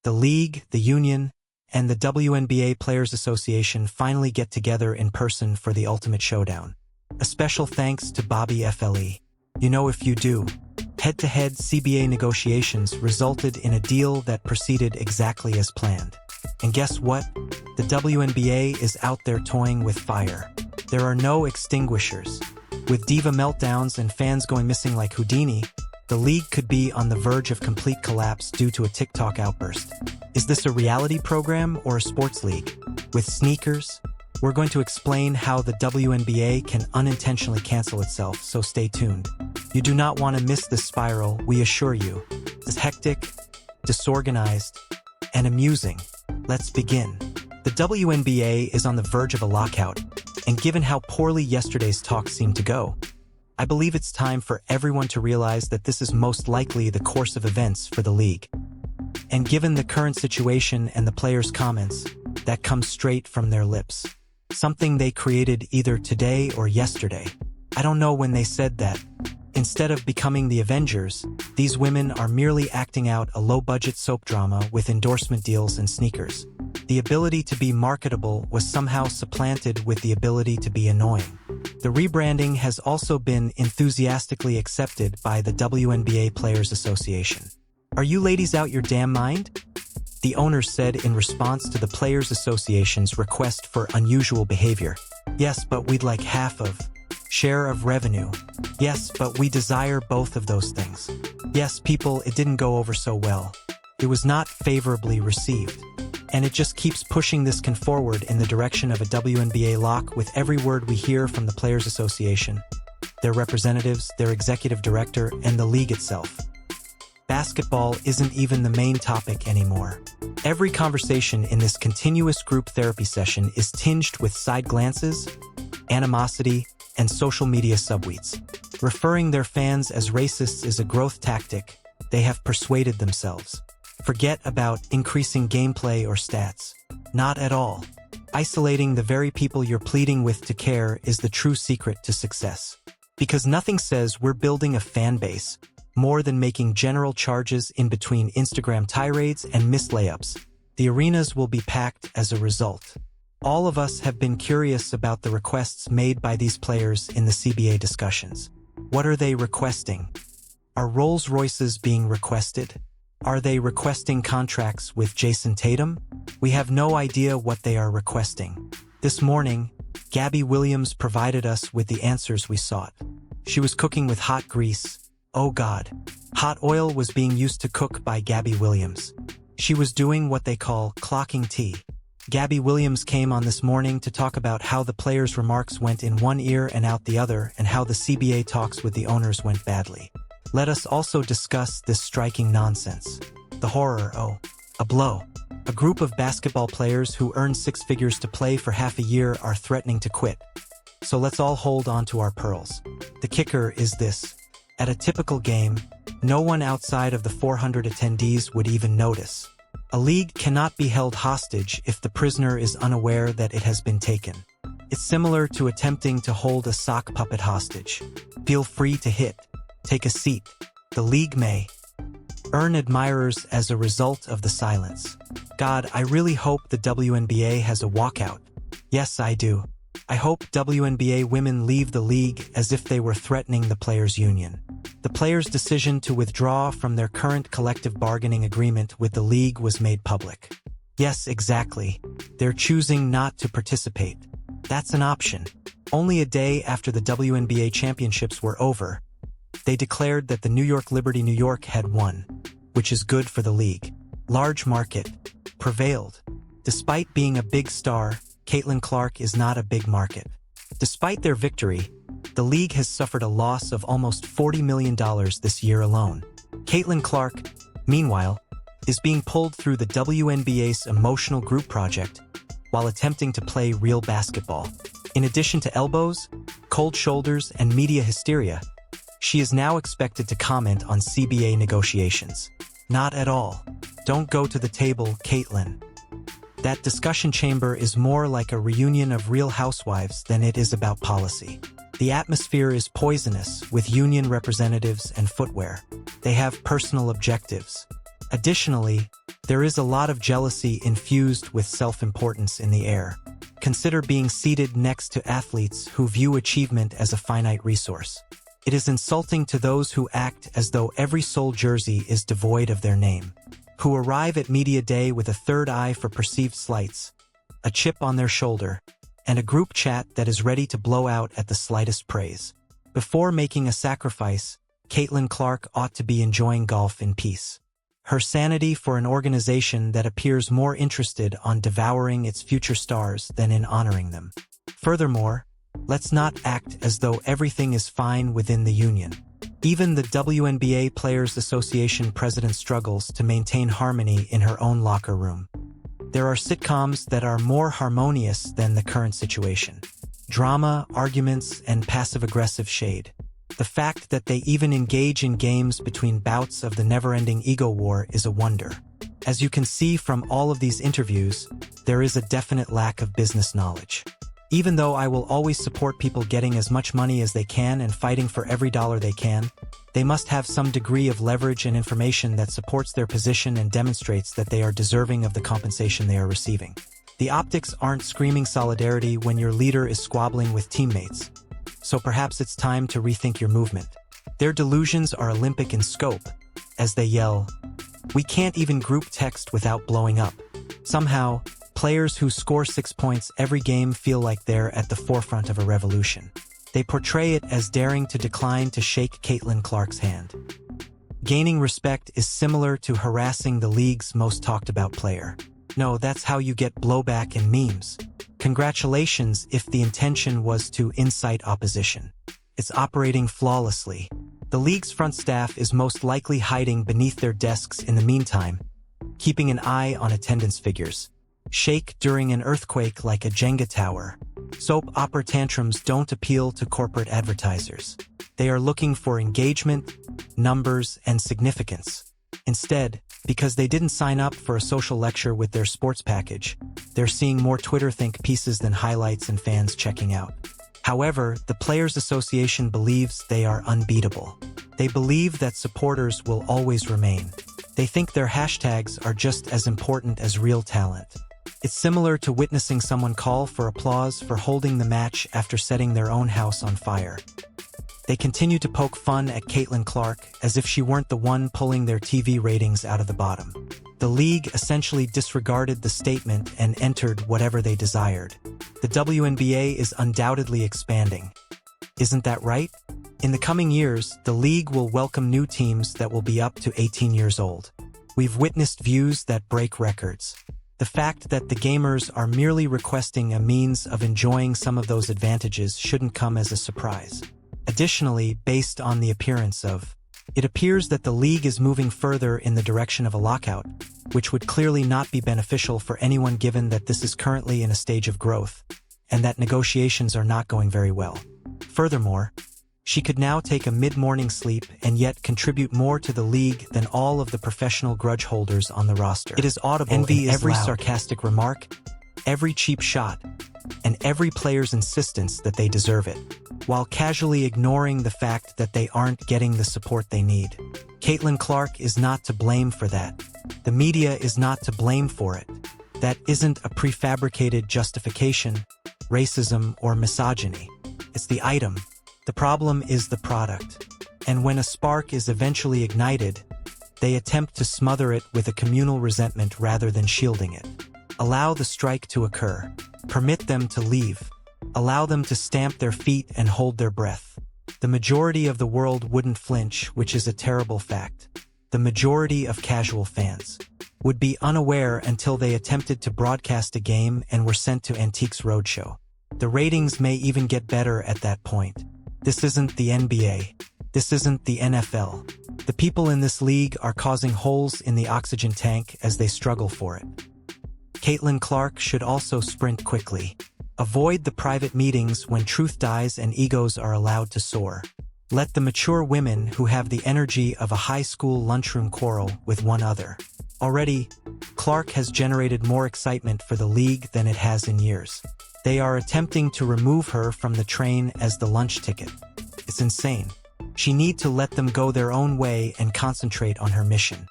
The league, the union, and the WNBA Players Association finally get together in person for the ultimate showdown. A special thanks to Bobby FLE. You know if you do. Head-to-head CBA negotiations resulted in a deal that proceeded exactly as planned. And guess what? The WNBA is out there toying with fire. There are no extinguishers. With diva meltdowns and fans going missing like Houdini, the league could be on the verge of complete collapse due to a TikTok outburst. Is this a reality program or a sports league? With sneakers, we're going to explain how the WNBA can unintentionally cancel itself, so stay tuned. You do not want to miss this spiral, we assure you. It's hectic, disorganized, and amusing. Let's begin. The WNBA is on the verge of a lockout, and given how poorly yesterday's talks seemed to go, I believe it's time for everyone to realize that this is most likely the course of events for the league. And given the current situation and the players' comments, that comes straight from their lips. Something they created either today or yesterday. I don't know when they said that. Instead of becoming the Avengers, these women are merely acting out a low-budget soap drama with endorsement deals and sneakers. The ability to be marketable was somehow supplanted with the ability to be annoying. The rebranding has also been enthusiastically accepted by the WNBA Players Association. Are you ladies out your damn mind? The owners said in response to the Players Association's request for unusual behavior. Yes, but we'd like half of share of revenue. Yes, but we desire both of those things. Yes, people, it didn't go over so well. It was not favorably received. And it just keeps pushing this can forward in the direction of a WNBA lock with every word we hear from the Players Association, their representatives, their executive director, and the league itself. Basketball isn't even the main topic anymore. Every conversation in this continuous group therapy session is tinged with side glances, animosity, and social media subtweets. Referring their fans as racists is a growth tactic they have persuaded themselves. Forget about increasing gameplay or stats. Not at all. Isolating the very people you're pleading with to care is the true secret to success. Because nothing says we're building a fan base more than making general charges in between Instagram tirades and missed layups. The arenas will be packed as a result. All of us have been curious about the requests made by these players in the CBA discussions. What are they requesting? Are Rolls Royces being requested? Are they requesting contracts with Jason Tatum? We have no idea what they are requesting. This morning, Gabby Williams provided us with the answers we sought. She was cooking with hot grease. Oh God. Hot oil was being used to cook by Gabby Williams. She was doing what they call clocking tea. Gabby Williams came on this morning to talk about how the players' remarks went in one ear and out the other and how the CBA talks with the owners went badly. Let us also discuss this striking nonsense. The horror, a blow. A group of basketball players who earn six figures to play for half a year are threatening to quit. So let's all hold on to our pearls. The kicker is this. At a typical game, no one outside of the 400 attendees would even notice. A league cannot be held hostage if the prisoner is unaware that it has been taken. It's similar to attempting to hold a sock puppet hostage. Feel free to hit. Take a seat. The league may earn admirers as a result of the silence. God, I really hope the WNBA has a walkout. Yes, I do. I hope WNBA women leave the league as if they were threatening the players' union. The players' decision to withdraw from their current collective bargaining agreement with the league was made public. Yes, exactly. They're choosing not to participate. That's an option. Only a day after the WNBA championships were over, they declared that the New York Liberty New York had won, which is good for the league. Large market prevailed. Despite being a big star, Caitlin Clark is not a big market. Despite their victory, the league has suffered a loss of almost $40 million this year alone. Caitlin Clark, meanwhile, is being pulled through the WNBA's emotional group project while attempting to play real basketball. In addition to elbows, cold shoulders, and media hysteria, she is now expected to comment on CBA negotiations. Not at all. Don't go to the table, Caitlin. That discussion chamber is more like a reunion of Real Housewives than it is about policy. The atmosphere is poisonous with union representatives and footwear. They have personal objectives. Additionally, There is a lot of jealousy infused with self-importance in the air. Consider being seated next to athletes who view achievement as a finite resource. It is insulting to those who act as though every Seoul jersey is devoid of their name, who arrive at media day with a third eye for perceived slights, a chip on their shoulder, and a group chat that is ready to blow out at the slightest praise. Before making a sacrifice, Caitlin Clark ought to be enjoying golf in peace. Her sanity for an organization that appears more interested on devouring its future stars than in honoring them. Furthermore, let's not act as though everything is fine within the union. Even the WNBA Players Association president struggles to maintain harmony in her own locker room. There are sitcoms that are more harmonious than the current situation. Drama, arguments, and passive-aggressive shade. The fact that they even engage in games between bouts of the never-ending ego war is a wonder. As you can see from all of these interviews, there is a definite lack of business knowledge. Even though I will always support people getting as much money as they can and fighting for every dollar they can, they must have some degree of leverage and information that supports their position and demonstrates that they are deserving of the compensation they are receiving. The optics aren't screaming solidarity when your leader is squabbling with teammates, so perhaps it's time to rethink your movement. Their delusions are Olympic in scope, as they yell, "We can't even group text without blowing up." Somehow, players who score 6 points every game feel like they're at the forefront of a revolution. They portray it as daring to decline to shake Caitlin Clark's hand. Gaining respect is similar to harassing the league's most talked about player. No, that's how you get blowback and memes. Congratulations if the intention was to incite opposition. It's operating flawlessly. The league's front staff is most likely hiding beneath their desks in the meantime, keeping an eye on attendance figures. Shake during an earthquake like a Jenga tower. Soap opera tantrums don't appeal to corporate advertisers. They are looking for engagement, numbers, and significance. Instead, because they didn't sign up for a social lecture with their sports package, they're seeing more Twitter think pieces than highlights and fans checking out. However, the Players Association believes they are unbeatable. They believe that supporters will always remain. They think their hashtags are just as important as real talent. It's similar to witnessing someone call for applause for holding the match after setting their own house on fire. They continue to poke fun at Caitlin Clark as if she weren't the one pulling their TV ratings out of the bottom. The league essentially disregarded the statement and entered whatever they desired. The WNBA is undoubtedly expanding. Isn't that right? In the coming years, the league will welcome new teams that will be up to 18 years old. We've witnessed views that break records. The fact that the gamers are merely requesting a means of enjoying some of those advantages shouldn't come as a surprise. Additionally, based on the appearance of, it appears that the league is moving further in the direction of a lockout, which would clearly not be beneficial for anyone given that this is currently in a stage of growth, and that negotiations are not going very well. Furthermore, she could now take a mid-morning sleep and yet contribute more to the league than all of the professional grudge holders on the roster. It is audible in every sarcastic remark, every cheap shot, and every player's insistence that they deserve it, while casually ignoring the fact that they aren't getting the support they need. Caitlin Clark is not to blame for that. The media is not to blame for it. That isn't a prefabricated justification, racism, or misogyny. It's the item. The problem is the product. And when a spark is eventually ignited, they attempt to smother it with a communal resentment rather than shielding it. Allow the strike to occur. Permit them to leave. Allow them to stamp their feet and hold their breath. The majority of the world wouldn't flinch, which is a terrible fact. The majority of casual fans would be unaware until they attempted to broadcast a game and were sent to Antiques Roadshow. The ratings may even get better at that point. This isn't the NBA. This isn't the NFL. The people in this league are causing holes in the oxygen tank as they struggle for it. Caitlin Clark should also sprint quickly. Avoid the private meetings when truth dies and egos are allowed to soar. Let the mature women who have the energy of a high school lunchroom quarrel with one other. Already, Clark has generated more excitement for the league than it has in years. They are attempting to remove her from the train as the lunch ticket. It's insane. She needs to let them go their own way and concentrate on her mission.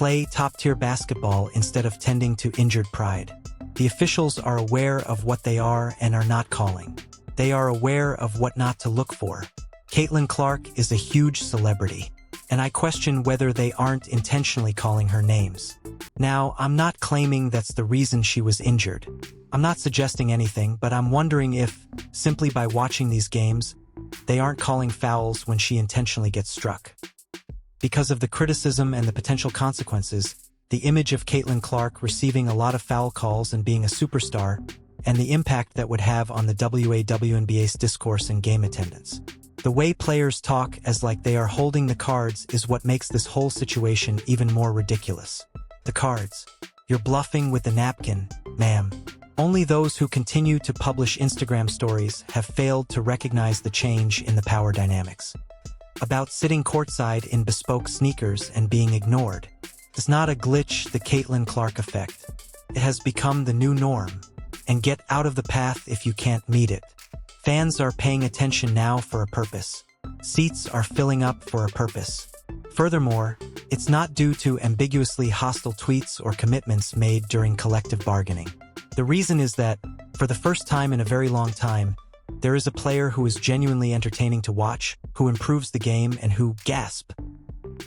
play top-tier basketball instead of tending to injured pride. The officials are aware of what they are and are not calling. They are aware of what not to look for. Caitlin Clark is a huge celebrity, and I question whether they aren't intentionally calling her names. Now, I'm not claiming that's the reason she was injured. I'm not suggesting anything, but I'm wondering if, simply by watching these games, they aren't calling fouls when she intentionally gets struck. Because of the criticism and the potential consequences, the image of Caitlin Clark receiving a lot of foul calls and being a superstar, and the impact that would have on the WNBA's discourse and game attendance. The way players talk as like they are holding the cards is what makes this whole situation even more ridiculous. The cards. You're bluffing with the napkin, ma'am. Only those who continue to publish Instagram stories have failed to recognize the change in the power dynamics. About sitting courtside in bespoke sneakers and being ignored. It's not a glitch, the Caitlin Clark effect. It has become the new norm. And get out of the path if you can't meet it. Fans are paying attention now for a purpose. Seats are filling up for a purpose. Furthermore, it's not due to ambiguously hostile tweets or commitments made during collective bargaining. The reason is that, for the first time in a very long time, there is a player who is genuinely entertaining to watch, who improves the game, and who, gasp,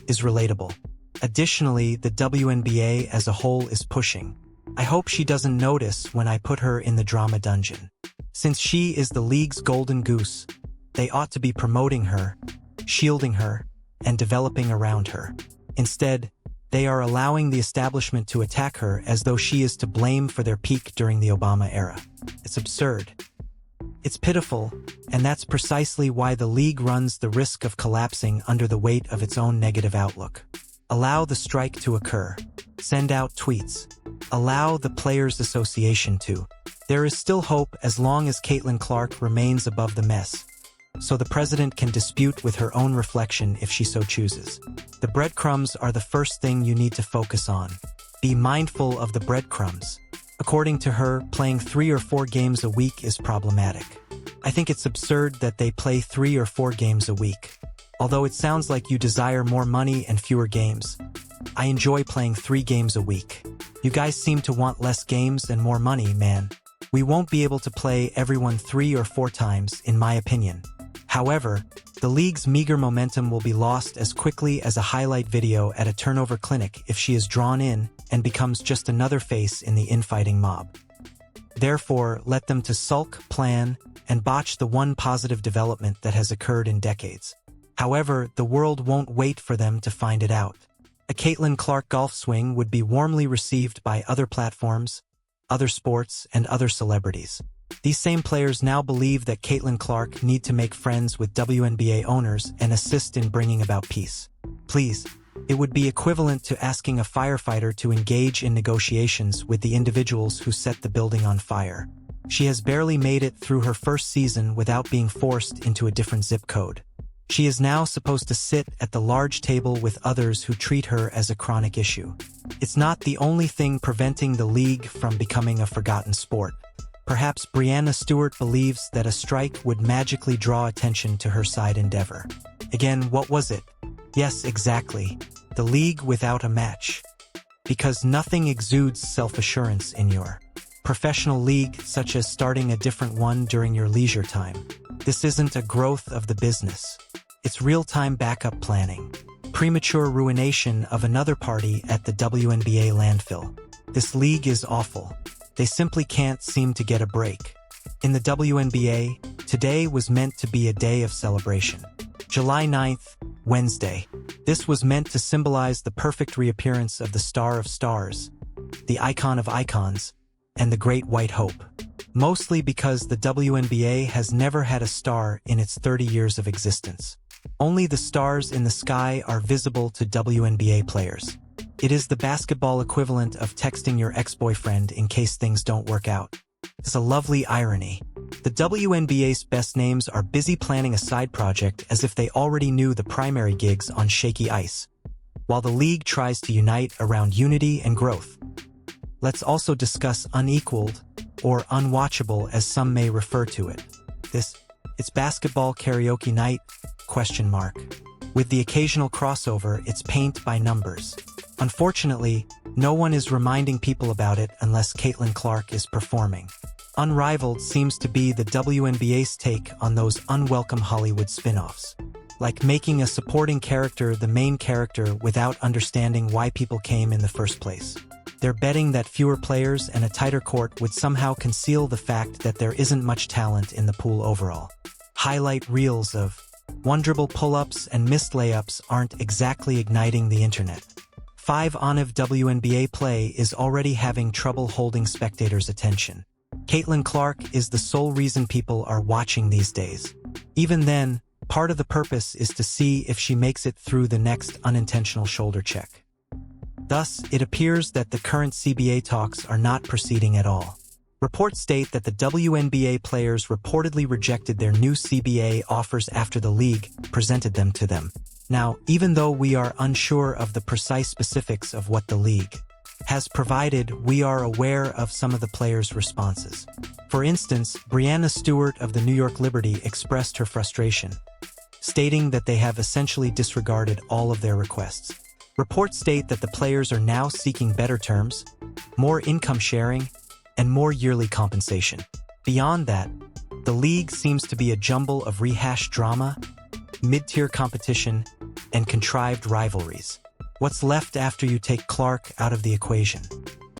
is relatable. Additionally, the WNBA as a whole is pushing. I hope she doesn't notice when I put her in the drama dungeon. Since she is the league's golden goose, they ought to be promoting her, shielding her, and developing around her. Instead, they are allowing the establishment to attack her as though she is to blame for their peak during the Obama era. It's absurd. It's pitiful, and that's precisely why the league runs the risk of collapsing under the weight of its own negative outlook. Allow the strike to occur. Send out tweets. Allow the Players Association to. There is still hope as long as Caitlin Clark remains above the mess, so the president can dispute with her own reflection if she so chooses. The breadcrumbs are the first thing you need to focus on. Be mindful of the breadcrumbs. According to her, playing 3 or 4 games a week is problematic. I think it's absurd that they play 3 or 4 games a week. Although it sounds like you desire more money and fewer games, I enjoy playing 3 games a week. You guys seem to want less games and more money, man. We won't be able to play everyone 3 or 4 times, in my opinion. However, the league's meager momentum will be lost as quickly as a highlight video at a turnover clinic if she is drawn in and becomes just another face in the infighting mob. Therefore, let them to sulk, plan, and botch the one positive development that has occurred in decades. However, the world won't wait for them to find it out. A Caitlin Clark golf swing would be warmly received by other platforms, other sports, and other celebrities. These same players now believe that Caitlin Clark need to make friends with WNBA owners and assist in bringing about peace. Please, it would be equivalent to asking a firefighter to engage in negotiations with the individuals who set the building on fire. She has barely made it through her first season without being forced into a different zip code. She is now supposed to sit at the large table with others who treat her as a chronic issue. It's not the only thing preventing the league from becoming a forgotten sport. Perhaps Breanna Stewart believes that a strike would magically draw attention to her side endeavor. Again, what was it? Yes, exactly. The league without a match. Because nothing exudes self-assurance in your professional league, such as starting a different one during your leisure time. This isn't a growth of the business. It's real-time backup planning. Premature ruination of another party at the WNBA landfill. This league is awful. They simply can't seem to get a break. In the WNBA, today was meant to be a day of celebration. July 9th, Wednesday. This was meant to symbolize the perfect reappearance of the Star of Stars, the icon of icons, and the Great White Hope. Mostly because the WNBA has never had a star in its 30 years of existence. Only the stars in the sky are visible to WNBA players. It is the basketball equivalent of texting your ex-boyfriend in case things don't work out. It's a lovely irony. The WNBA's best names are busy planning a side project as if they already knew the primary gigs on shaky ice, while the league tries to unite around unity and growth. Let's also discuss unequaled, or unwatchable as some may refer to it. It's basketball karaoke night, ? With the occasional crossover, it's paint by numbers. Unfortunately, no one is reminding people about it unless Caitlin Clark is performing. Unrivaled seems to be the WNBA's take on those unwelcome Hollywood spin-offs. Like making a supporting character the main character without understanding why people came in the first place. They're betting that fewer players and a tighter court would somehow conceal the fact that there isn't much talent in the pool overall. Highlight reels of one-dribble pull-ups and missed layups aren't exactly igniting the internet. 5-on-5 WNBA play is already having trouble holding spectators' attention. Caitlin Clark is the sole reason people are watching these days. Even then, part of the purpose is to see if she makes it through the next unintentional shoulder check. Thus, it appears that the current CBA talks are not proceeding at all. Reports state that the WNBA players reportedly rejected their new CBA offers after the league presented them to them. Now, even though we are unsure of the precise specifics of what the league has provided, we are aware of some of the players' responses. For instance, Breanna Stewart of the New York Liberty expressed her frustration, stating that they have essentially disregarded all of their requests. Reports state that the players are now seeking better terms, more income sharing, and more yearly compensation. Beyond that, the league seems to be a jumble of rehashed drama, mid-tier competition, and contrived rivalries. What's left after you take Clark out of the equation?